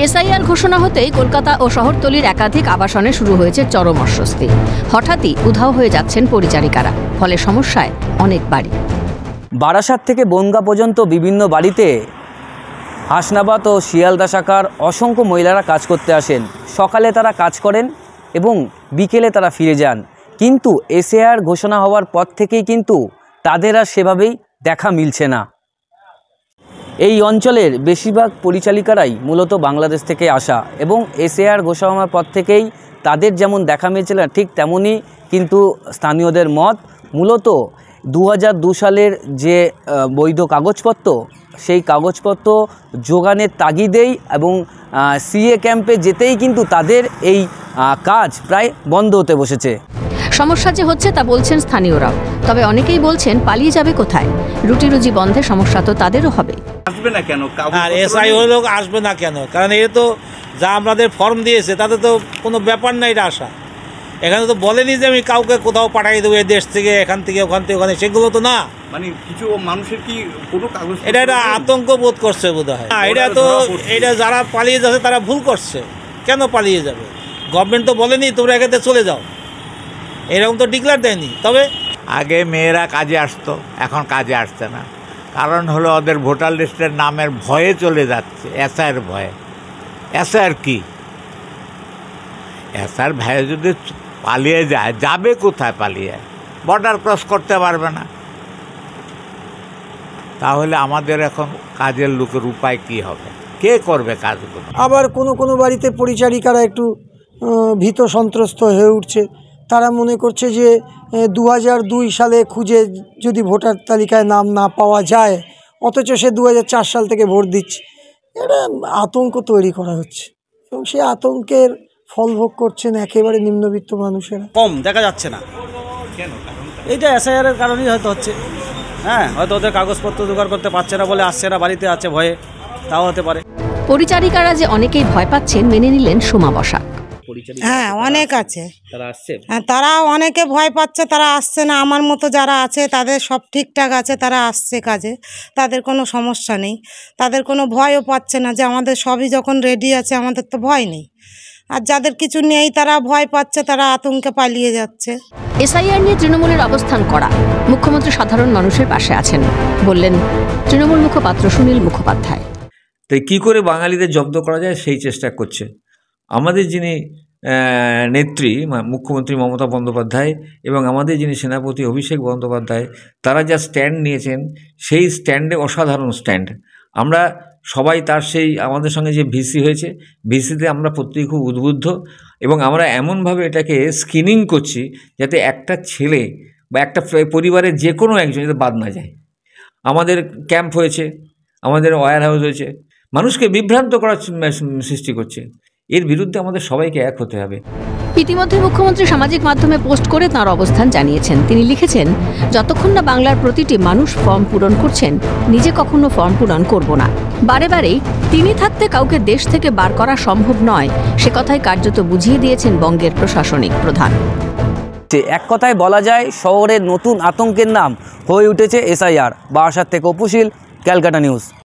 SIR ঘোষণা হতেই কলকাতা ও শহরতলির একাধিক আবাসনে শুরু হয়েছে চরম অস্বস্তি। হঠাৎই উধাও হয়ে যাচ্ছেন পরিচারিকারা, ফলে সমস্যায় অনেক বাড়ি। বারাসাত থেকে বনগাঁ পর্যন্ত বিভিন্ন বাড়িতে হাসনাবাদ ও শিয়ালদা শাখার অসংখ্য মহিলারা কাজ করতে আসেন। সকালে তারা কাজ করেন এবং বিকেলে তারা ফিরে যান, কিন্তু এসআইআর ঘোষণা হওয়ার পর থেকেই কিন্তু তাদের আর সেভাবেই দেখা মিলছে না। এই অঞ্চলের বেশিরভাগ পরিচালিকারাই মূলত বাংলাদেশ থেকে আসা এবং এসআইআর ঘোষণা হওয়ার পর থেকেই তাদের যেমন দেখা মিলছে না, ঠিক তেমনই কিন্তু স্থানীয়দের মত। মূলত 2002 সালের যে বৈধ কাগজপত্র, সেই কাগজপত্র যোগানের তাগিদেই এবং সিএ ক্যাম্পে যেতেই কিন্তু তাদের এই কাজ প্রায় বন্ধ হতে বসেছে। সমস্যা যে হচ্ছে তা বলছেন স্থানীয়রাও, তবে অনেকেই বলছেন পালিয়ে যাবে কোথায়? রুটি রুজি বন্ধে সমস্যা তো তাদেরও হবে। আসবে না কেন? আর এসআই হলো আসবে না কেন? কারণ এ তো যা আমাদের ফর্ম দিয়েছে তাতে তো কোনো ব্যাপার না এটা আসা। এখানে তো বলেনি যে আমি কাউকে কোথাও পাঠিয়ে দেবো, এই দেশ থেকে এখান থেকে ওখান থেকে ওখানে, সেগুলো তো না। মানে কিছু মানুষের কি কোনো কাগজ, এটা আতঙ্ক বোধ করছে বোধ হয়। এটা তো এটা যারা পালিয়ে যাচ্ছে তারা ভুল করছে। কেন পালিয়ে যাবে? গভর্নমেন্ট তো বলেনি তোমরা এখানে চলে যাও, এরকম তো ডিক্লেয়ার দেয়নি। তবে আগে মেয়েরা কাজে আসতো, এখন কাজে আসছে না। কারণ হলো ওদের ভোটার লিস্টের নামের ভয়ে চলে যাচ্ছে, এসআইয়ের ভয়ে। এসআইয়ের কি? এসআইয়ের ভয়ে যদি পালিয়ে যায়, যাবে কোথায়? পালিয়ে বর্ডার ক্রস করতে পারবে না। তাহলে আমাদের এখন কাজের লোকের উপায় কি হবে? কে করবে কাজগুলো? আবার কোনো কোনো বাড়িতে পরিচারিকারা একটু ভীত সন্ত্রস্ত হয়ে উঠছে। তারা মনে করছে যে 2002 সালে খুঁজে যদি ভোটার তালিকায় নাম না পাওয়া যায়, অথচ সে 2004 সাল থেকে ভোট দিচ্ছে। এটা আতঙ্ক তৈরি করা হচ্ছে এবং সেই আতঙ্কের ফল ভোগ করছেন একেবারে নিম্নবিত্ত মানুষেরা। কম দেখা যাচ্ছে না কেন? এইটা এসআইআরের কারণেই হয়তো হচ্ছে। হ্যাঁ, হয়তো ওদের কাগজপত্র জোগাড় করতে পারছে না বলে আসছে না, বাড়িতে আছে ভয়ে, তাও হতে পারে। পরিচারিকারা যে অনেকেই ভয় পাচ্ছেন মেনে নিলেন সোমা বসাক। হ্যাঁ, অনেক আছে, হ্যাঁ, তারা অনেকে ভয় পাচ্ছে, তারা আসছে না। আমার মতো যারা আছে তাদের সব ঠিকঠাক আছে, তারা আসছে কাজে, তাদের কোনো সমস্যা নেই, তাদের কোনো ভয়ও পাচ্ছে না যে আমাদের সবই যখন রেডি আছে আমাদের তো ভয় নেই। আর যাদের কিছু নেই তারা ভয় পাচ্ছে, তারা আতঙ্কে পালিয়ে যাচ্ছে। এসআইআর নিয়ে তৃণমূলের অবস্থান কড়া। মুখ্যমন্ত্রী সাধারণ মানুষের পাশে আছেন বললেন তৃণমূল মুখপাত্র সুনীল মুখোপাধ্যায়। তাই কী করে বাঙালিদের জব্দ করা যায় সেই চেষ্টা করছে আমাদের যিনি নেত্রী মুখ্যমন্ত্রী মমতা বন্দ্যোপাধ্যায় এবং আমাদের যিনি সেনাপতি অভিষেক বন্দ্যোপাধ্যায়। তারা যা স্ট্যান্ড নিয়েছেন সেই স্ট্যান্ডে অসাধারণ স্ট্যান্ড। আমরা সবাই তার সেই আমাদের সঙ্গে যে ভিসি হয়েছে, ভিসিতে আমরা প্রত্যেকে খুব উদ্বুদ্ধ এবং আমরা এমনভাবে এটাকে স্ক্রিনিং করছি যাতে একটা ছেলে বা একটা পরিবারের যে কোনো একজন যাতে বাদ না যায়। আমাদের ক্যাম্প হয়েছে, আমাদের ওয়্যার হাউস হয়েছে, মানুষকে বিভ্রান্ত করার সৃষ্টি করছে। এর বিরুদ্ধে আমাদের সবাইকে এক হতে হবে। ইতিমধ্যে মুখ্যমন্ত্রী সামাজিক মাধ্যমে পোস্ট করে তাঁর অবস্থান জানিয়েছেন। তিনি লিখেছেন, যতক্ষণ না বাংলার প্রতিটি মানুষ ফর্ম পূরণ করছেন, নিজে কখনো ফর্ম পূরণ করব না। বারে বারেই তিনি থাকতে কাউকে দেশ থেকে বার করা সম্ভব নয়, সে কথাই কার্যত বুঝিয়ে দিয়েছেন বঙ্গের প্রশাসনিক প্রধান। এক কথায় বলা যায় শহরের নতুন আতঙ্কের নাম হয়ে উঠেছে এসআইআর। বারাসাত থেকে অপু শীল, ক্যালকাটা নিউজ।